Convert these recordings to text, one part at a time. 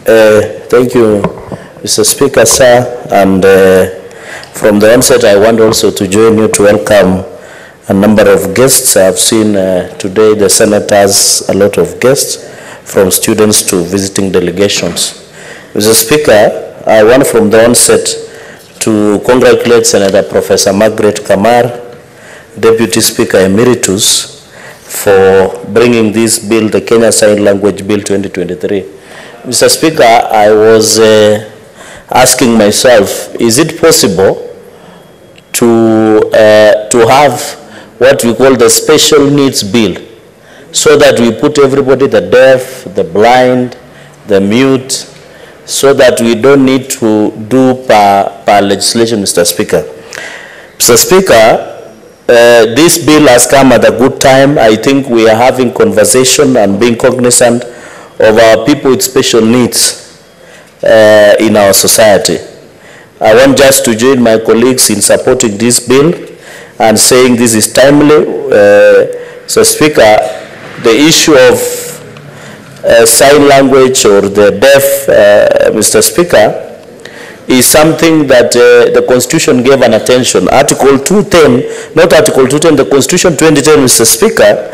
Thank you, Mr. Speaker, sir. And from the onset, I want also to join you to welcome a number of guests. I've seen today the Senate has a lot of guests, from students to visiting delegations. Mr. Speaker, I want from the onset to congratulate Senator Professor Margaret Kamar, Deputy Speaker Emeritus, for bringing this bill, the Kenya Sign Language Bill 2023. Mr. Speaker, I was asking myself, is it possible to have what we call the special needs bill, so that we put everybody, the deaf, the blind, the mute, so that we don't need to do per legislation, Mr. Speaker. Mr. Speaker, this bill has come at a good time. I think we are having conversation and being cognizant of our people with special needs in our society. I want just to join my colleagues in supporting this bill and saying this is timely. So, Speaker, the issue of sign language or the deaf, Mr. Speaker, is something that the Constitution gave an attention. Article 210, not Article 210, the Constitution 2010, Mr. Speaker,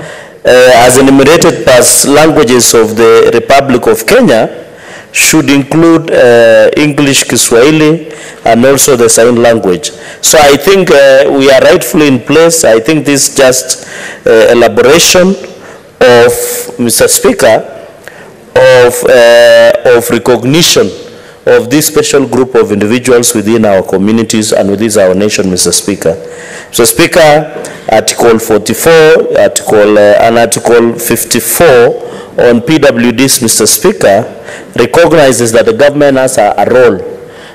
as enumerated as languages of the Republic of Kenya, should include English, Kiswahili, and also the sign language. So I think we are rightfully in place. I think this is just elaboration of, Mr. Speaker, of recognition of this special group of individuals within our communities and within our nation, Mr. Speaker. Mr. Speaker, Article 44 and Article 54 on PWDs, Mr. Speaker, recognizes that the government has a role.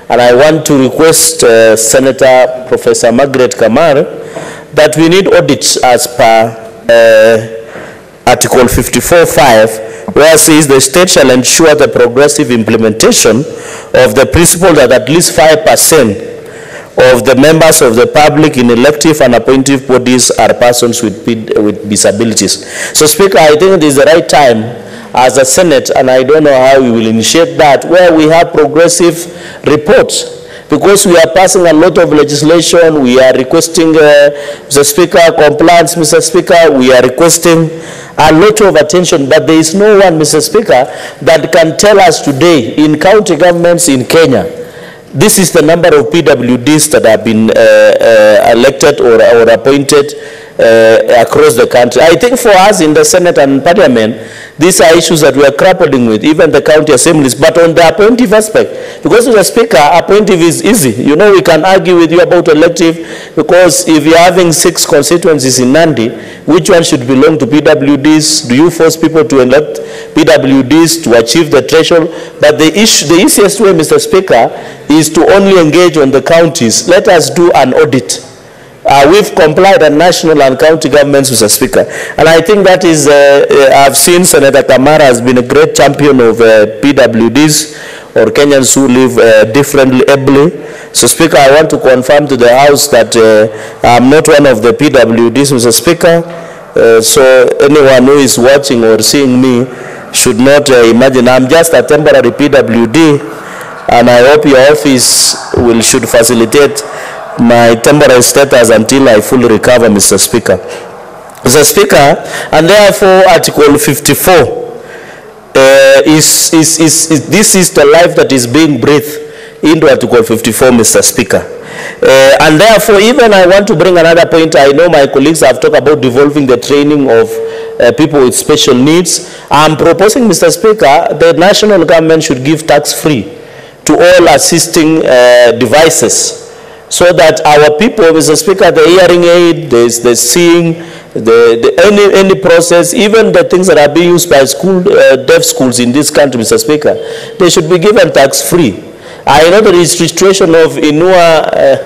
And I want to request Senator Professor Margaret Kamar that we need audits as per Article 54.5, where it says the state shall ensure the progressive implementation of the principle that at least 5% of the members of the public in elective and appointive bodies are persons with disabilities. So, Speaker, I think it is the right time as a Senate, and I don't know how we will initiate that, where we have progressive reports. Because we are passing a lot of legislation, we are requesting, Mr. Speaker, compliance, Mr. Speaker, we are requesting a lot of attention, but there is no one, Mr. Speaker, that can tell us today in county governments in Kenya, this is the number of PWDs that have been elected or appointed across the country. I think for us in the Senate and Parliament, these are issues that we are grappling with, even the county assemblies, but on the appointive aspect. Because, Mr. Speaker, appointive is easy. You know, we can argue with you about elective, because if you're having 6 constituencies in Nandi, which one should belong to PWDs? Do you force people to elect PWDs to achieve the threshold? But the easiest way, Mr. Speaker, is to only engage on the counties. Let us do an audit. We've complied at national and county governments, Mr. Speaker. And I think that is, I've seen Senator Kamara has been a great champion of PWDs or Kenyans who live differently, ably. So, Speaker, I want to confirm to the House that I'm not one of the PWDs, Mr. Speaker. So anyone who is watching or seeing me should not imagine I'm just a temporary PWD, and I hope your office should facilitate my temporary status until I fully recover, Mr. Speaker. Mr. Speaker, and therefore Article 54 this is the life that is being breathed into Article 54, Mr. Speaker. And therefore, even I want to bring another point. I know my colleagues have talked about devolving the training of people with special needs. I'm proposing, Mr. Speaker, the national government should give tax-free to all assisting devices, so that our people, Mr. Speaker, the hearing aid, the seeing, any process, even the things that are being used by deaf schools in this country, Mr. Speaker, they should be given tax-free. I know there is restriction of Inua,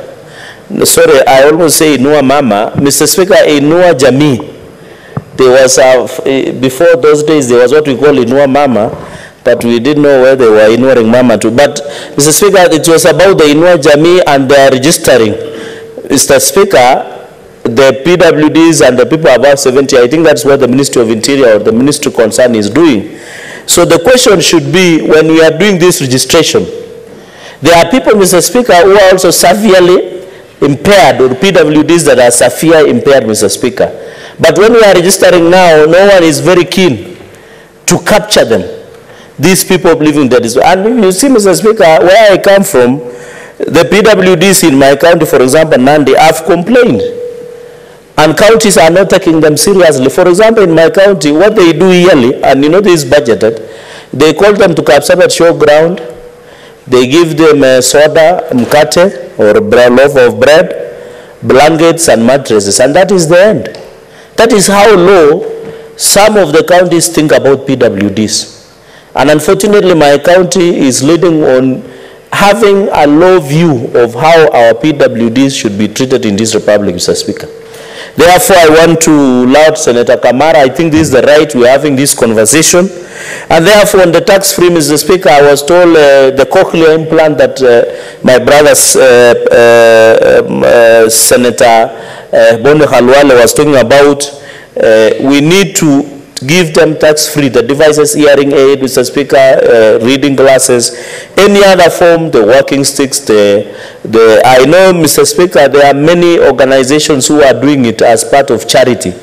sorry, I almost say Inua Mama, Mr. Speaker, Inua Jamii. There was, before those days, there was what we call Inua Mama, but we didn't know where they were ignoring Mama to. But, Mr. Speaker, it was about the Inua Jamii and their registering. Mr. Speaker, the PWDs and the people above 70, I think that's what the Ministry of Interior or the ministry concerned is doing. So the question should be, when we are doing this registration, there are people, Mr. Speaker, who are also severely impaired, or PWDs that are severely impaired, Mr. Speaker. But when we are registering now, no one is very keen to capture them. These people living that is, and you see, Mr. Speaker, where I come from, the PWDs in my county, for example, Nandi, have complained. And counties are not taking them seriously. For example, in my county, what they do yearly, and you know this is budgeted, they call them to Kapsabet showground. They give them a soda, mkate, or a loaf of bread, blankets, and mattresses, and that is the end. That is how low some of the counties think about PWDs. And unfortunately, my county is leading on having a low view of how our PWDs should be treated in this republic, Mr. Speaker. Therefore, I want to laud Senator Kamara. I think this is the right we're having this conversation. And therefore, on the tax-free, Mr. Speaker, I was told the cochlear implant that my brother, Senator Bonde Khalwale was talking about, we need to give them tax-free, the devices, hearing aid, Mr. Speaker, reading glasses, any other form, the walking sticks, I know, Mr. Speaker, there are many organizations who are doing it as part of charity,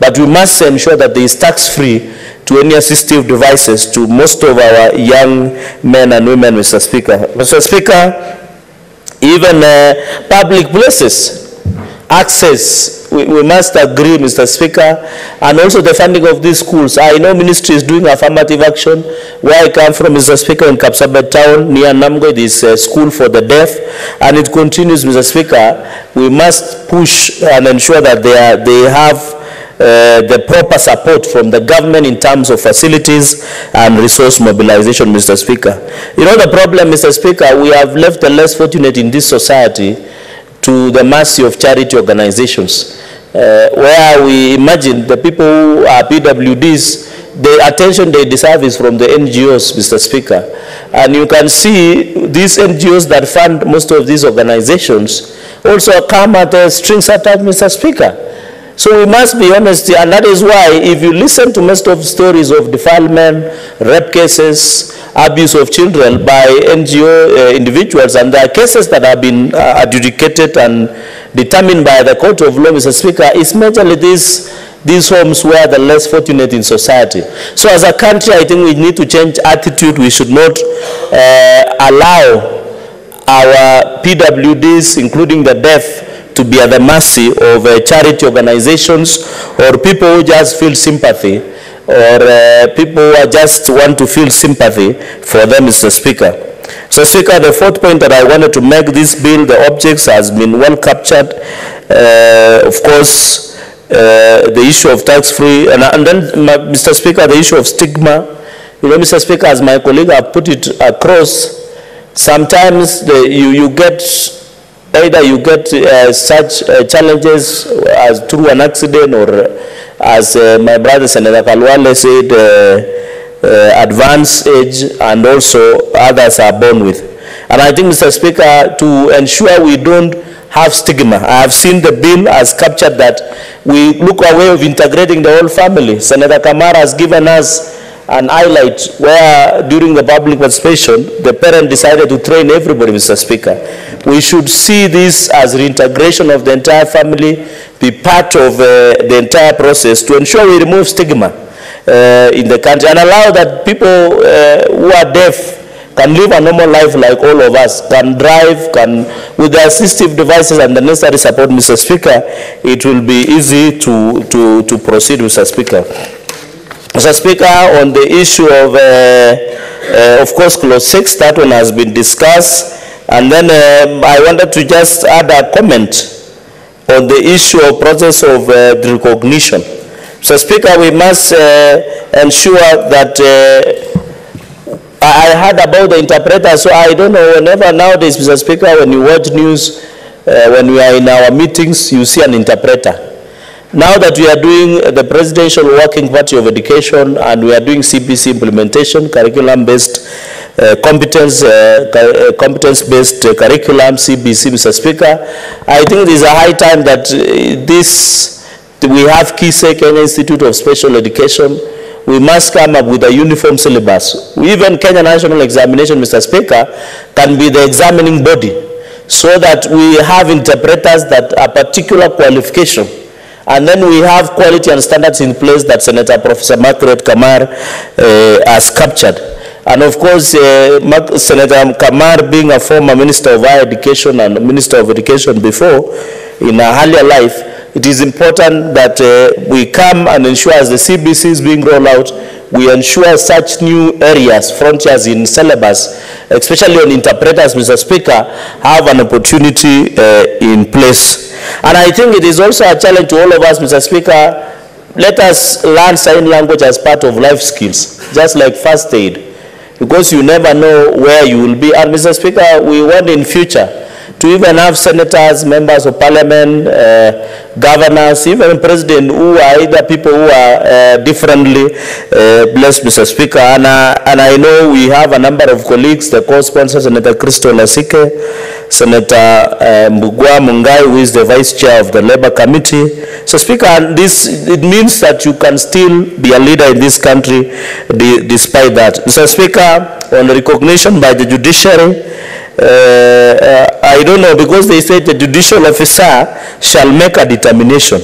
but we must ensure that there is tax-free to any assistive devices to most of our young men and women, Mr. Speaker. Mr. Speaker, even public places, access, we must agree, Mr. Speaker, and also the funding of these schools. I know ministry is doing affirmative action. Where I come from, Mr. Speaker, in Kapsabet town, near Namgo, there is a school for the deaf, and it continues, Mr. Speaker. We must push and ensure that they have the proper support from the government in terms of facilities and resource mobilization, Mr. Speaker. You know the problem, Mr. Speaker, we have left the less fortunate in this society to the mercy of charity organizations, where we imagine the people who are PWDs, the attention they deserve is from the NGOs, Mr. Speaker. And you can see these NGOs that fund most of these organizations also come at strings attached, Mr. Speaker. So we must be honest, and that is why if you listen to most of the stories of defilement, rape cases, abuse of children by NGO individuals, and there are cases that have been adjudicated and determined by the court of law, Mr. Speaker, it's majorly these homes were the less fortunate in society. So as a country, I think we need to change attitude. We should not allow our PWDs, including the deaf, to be at the mercy of charity organizations or people who just feel sympathy, or people who just want to feel sympathy for them, Mr. Speaker. So, Speaker, the fourth point that I wanted to make, this bill, the objects has been well captured. Of course, the issue of tax-free, and then, Mr. Speaker, the issue of stigma. You know, Mr. Speaker, as my colleague have put it across, sometimes you get, either you get such challenges as through an accident, or as my brother Senator Kalwale said, advanced age, and also others are born with. And I think, Mr. Speaker, to ensure we don't have stigma, I have seen the bill has captured that we look a way of integrating the whole family. Senator Kamara has given us an highlight where during the public participation, the parent decided to train everybody, Mr. Speaker. We should see this as reintegration of the entire family, be part of the entire process to ensure we remove stigma in the country and allow that people who are deaf can live a normal life like all of us, can drive, can, with the assistive devices and the necessary support, Mr. Speaker, it will be easy to proceed, Mr. Speaker. Mr. Speaker, on the issue of course, clause 6, that one has been discussed. And then I wanted to just add a comment on the issue of process of recognition. Mr. Speaker, we must ensure that I heard about the interpreter, so I don't know, whenever nowadays, Mr. Speaker, when you watch news, when we are in our meetings, you see an interpreter. Now that we are doing the Presidential Working Party of Education and we are doing CPC implementation, curriculum-based competence-based curriculum, CBC, Mr. Speaker, I think it is a high time that we have USA Kenyans Institute of Special Education, we must come up with a uniform syllabus. Even Kenya National Examination, Mr. Speaker, can be the examining body, so that we have interpreters that are particular qualification. And then we have quality and standards in place that Senator Professor Margaret Kamar has captured. And of course, Senator Kamar, being a former Minister of Higher Education and Minister of Education before, in her earlier life, it is important that we come and ensure, as the CBC is being rolled out, we ensure such new areas, frontiers in syllabus, especially on interpreters, Mr. Speaker, have an opportunity in place. And I think it is also a challenge to all of us, Mr. Speaker. Let us learn sign language as part of life skills, just like first aid, because you never know where you will be. And Mr. Speaker, we want in future to even have senators, members of parliament, governors, even president, who are either people who are differently blessed, Mr. Speaker. And I know we have a number of colleagues, the co-sponsor, Senator Christo Lasike, Senator Mbugua Mungai, who is the vice chair of the Labour Committee. So, Speaker, it means that you can still be a leader in this country despite that. Mr. Speaker, on recognition by the judiciary, I don't know, because they said the judicial officer shall make a determination.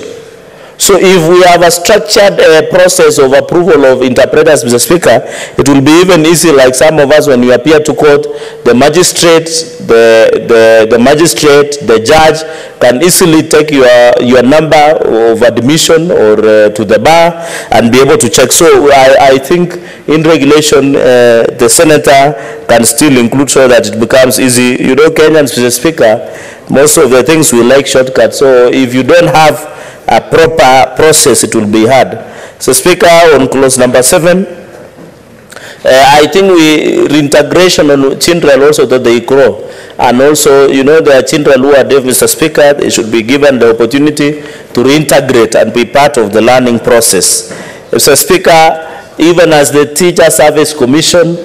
So if we have a structured process of approval of interpreters, Mr. Speaker, it will be even easy, like some of us, when we appear to court, the magistrate, the judge can easily take your number of admission or to the bar and be able to check. So I think in regulation, the senator can still include, so that it becomes easy. You know, Kenyans, Mr. Speaker, most of the things we like shortcuts. So if you don't have a proper process, it will be hard. So, Speaker, on clause number 7, I think reintegration on children also that they grow. And also, you know, there are children who are deaf, Mr. Speaker, they should be given the opportunity to reintegrate and be part of the learning process. Mr. Speaker, even as the Teacher Service Commission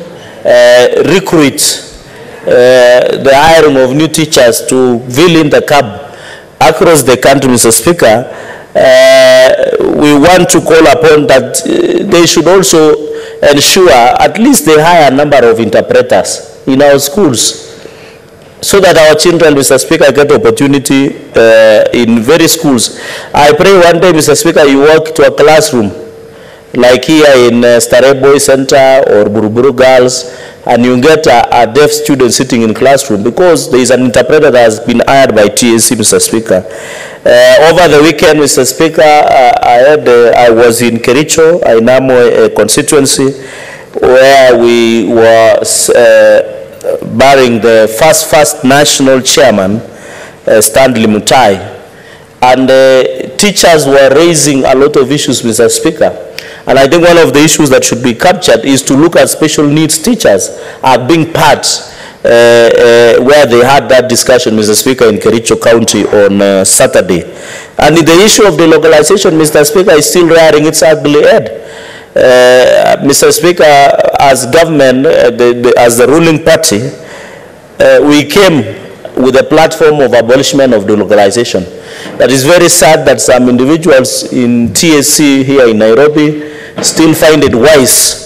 recruits the hiring of new teachers to fill in the cab across the country, Mr. Speaker, we want to call upon that they should also ensure at least the higher number of interpreters in our schools, so that our children, Mr. Speaker, get opportunity in various schools. I pray one day, Mr. Speaker, you walk to a classroom like here in Starehe Boys Center or Buruburu Girls, and you get a deaf student sitting in classroom because there is an interpreter that has been hired by TSC, Mr. Speaker. Over the weekend, Mr. Speaker, I was in Kericho, Ainamo constituency, where we were burying the first national chairman, Stanley Mutahi. And teachers were raising a lot of issues, Mr. Speaker. And I think one of the issues that should be captured is to look at special needs teachers being part where they had that discussion, Mr. Speaker, in Kericho County on Saturday. And the issue of the localization, Mr. Speaker, is still rearing its ugly head. Mr. Speaker, as government, as the ruling party, we came with a platform of abolishment of delocalization. That is very sad that some individuals in TSC here in Nairobi still find it wise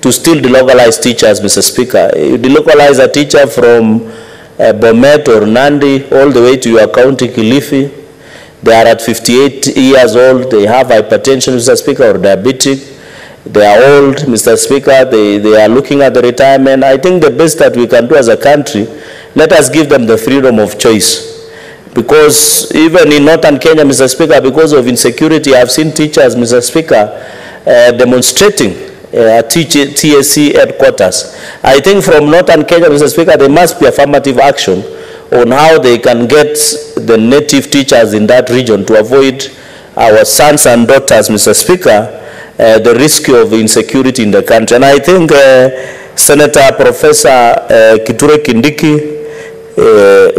to still delocalize teachers, Mr. Speaker. You delocalize a teacher from Bomet or Nandi all the way to your county, Kilifi. They are at 58 years old. They have hypertension, Mr. Speaker, or diabetic. They are old, Mr. Speaker. They are looking at the retirement. I think the best that we can do as a country, let us give them the freedom of choice. Because even in northern Kenya, Mr. Speaker, because of insecurity, I've seen teachers, Mr. Speaker, demonstrating at TSC headquarters. I think from northern Kenya, Mr. Speaker, there must be affirmative action on how they can get the native teachers in that region to avoid our sons and daughters, Mr. Speaker, the risk of insecurity in the country. And I think Senator Professor Kithure Kindiki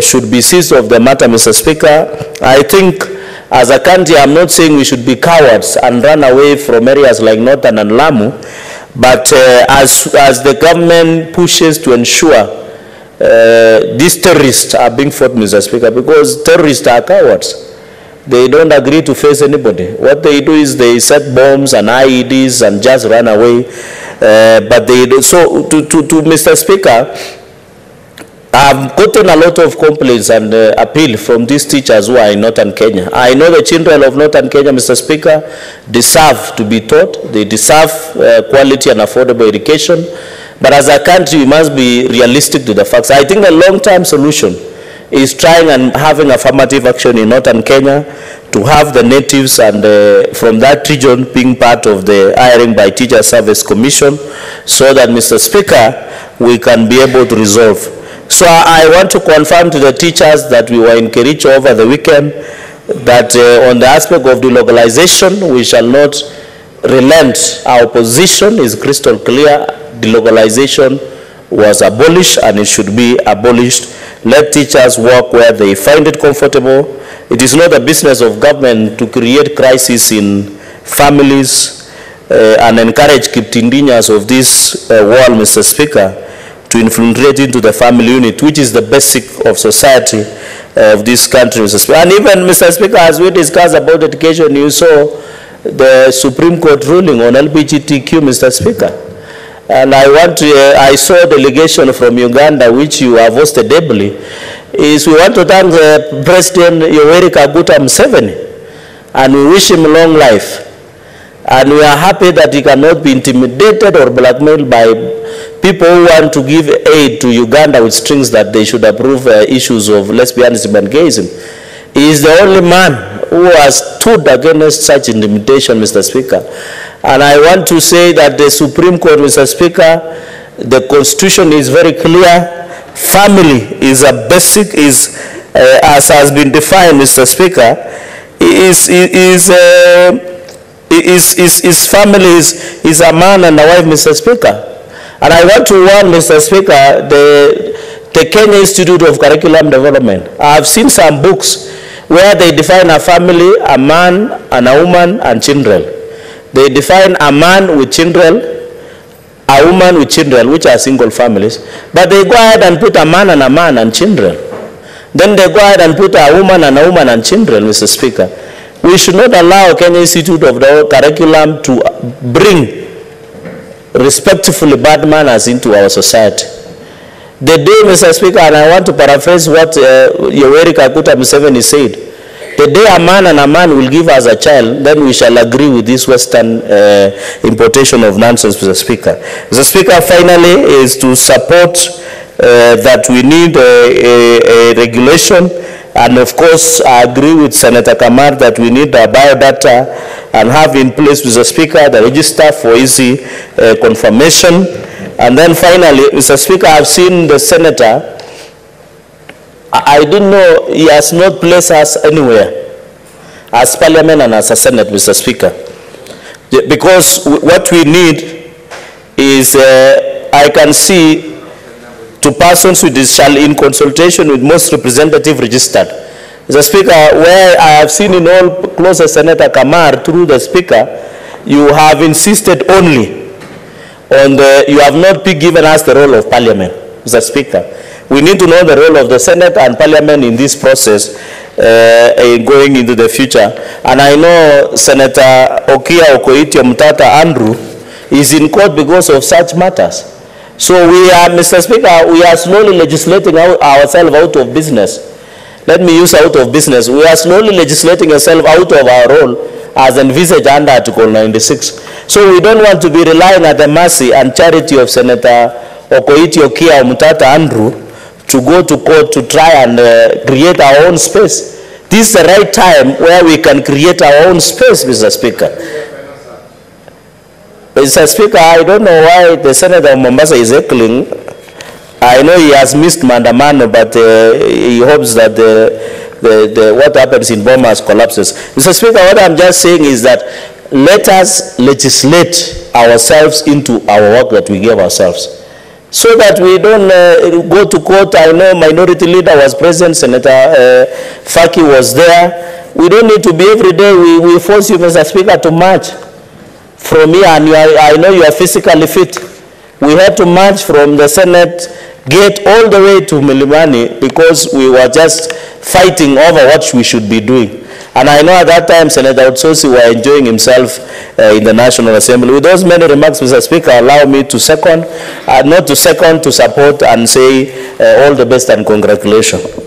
should be seized of the matter, Mr. Speaker. I think as a country, I'm not saying we should be cowards and run away from areas like Northern and Lamu, but as the government pushes to ensure these terrorists are being fought, Mr. Speaker, because terrorists are cowards. They don't agree to face anybody. What they do is they set bombs and IEDs and just run away. But they do. So to Mr. Speaker, I've gotten a lot of complaints and appeal from these teachers who are in Northern Kenya. I know the children of Northern Kenya, Mr. Speaker, deserve to be taught. They deserve quality and affordable education. But as a country, we must be realistic to the facts. I think the long-term solution is trying and having affirmative action in Northern Kenya to have the natives and from that region being part of the hiring by Teacher Service Commission, so that, Mr. Speaker, we can be able to resolve. So I want to confirm to the teachers that we were in Kericho over the weekend that on the aspect of delocalization, we shall not relent. Our position is crystal clear. Delocalization was abolished and it should be abolished. Let teachers work where they find it comfortable. It is not a business of government to create crises in families and encourage Kiptindinyas of this world, Mr. Speaker, to infiltrate into the family unit, which is the basic of society of this country, Mr. Speaker. And even, Mr. Speaker, as we discussed about education, you saw the Supreme Court ruling on LGBTQ, Mr. Speaker. And I saw a delegation from Uganda, which you have hosted ably, is we want to thank President Yoweri Kaguta Museveni, and we wish him long life. And we are happy that he cannot be intimidated or blackmailed by people who want to give aid to Uganda with strings that they should approve issues of lesbianism and gayism. He is the only man who has stood against such intimidation, Mr. Speaker. And I want to say that the Supreme Court, Mr. Speaker, the Constitution is very clear. Family is a basic, as has been defined, Mr. Speaker, family is a man and a wife, Mr. Speaker. And I want to warn, Mr. Speaker, the Kenya Institute of Curriculum Development. I have seen some books where they define a family, a man and a woman and children. They define a man with children, a woman with children, which are single families. But they go ahead and put a man and children. Then they go ahead and put a woman and children, Mr. Speaker. We should not allow Kenya Institute of the Curriculum to bring respectfully bad manners into our society. The day, Mr. Speaker, and I want to paraphrase what Yoweri Kaguta Museveni said, the day a man will give us a child, then we shall agree with this Western importation of nonsense, Mr. Speaker. Mr. Speaker, finally, is to support that we need a regulation. And of course, I agree with Senator Kamar that we need a biodata and have in place, Mr. Speaker, the register for easy confirmation. And then finally, Mr. Speaker, I've seen the senator. I didn't know he has not placed us anywhere as Parliament and as a Senate, Mr. Speaker. Because what we need is, I can see, to persons with this shall in consultation with most representative registered. Mr. Speaker, where I have seen in all closest Senator Kamar through the Speaker, you have insisted only on you have not given us the role of Parliament, Mr. Speaker. We need to know the role of the Senate and Parliament in this process going into the future. And I know Senator Okia Okoitio Mtata Andrew is in court because of such matters. So we are, Mr. Speaker, we are slowly legislating ourselves out of business. Let me use out of business. We are slowly legislating ourselves out of our role as envisaged under Article 96. So we don't want to be relying at the mercy and charity of Senator Okoitio Okia Mtata Andrew to go to court to try and create our own space. This is the right time where we can create our own space, Mr. Speaker. Mr. Speaker, I don't know why the Senator of Mombasa is heckling. I know he has missed Maandamano, but he hopes that what happens in Bomas collapses. Mr. Speaker, what I'm just saying is that let us legislate ourselves into our work that we give ourselves, so that we don't go to court. I know Minority Leader was present, Senator Faki was there. We don't need to be every day. We force you, Mr. Speaker, to march from here, and I know you are physically fit. We had to march from the Senate gate all the way to Milimani because we were just fighting over what we should be doing. And I know at that time Senator Otsosi were enjoying himself in the National Assembly. With those many remarks, Mr. Speaker, allow me to second, not to second, to support and say all the best and congratulations.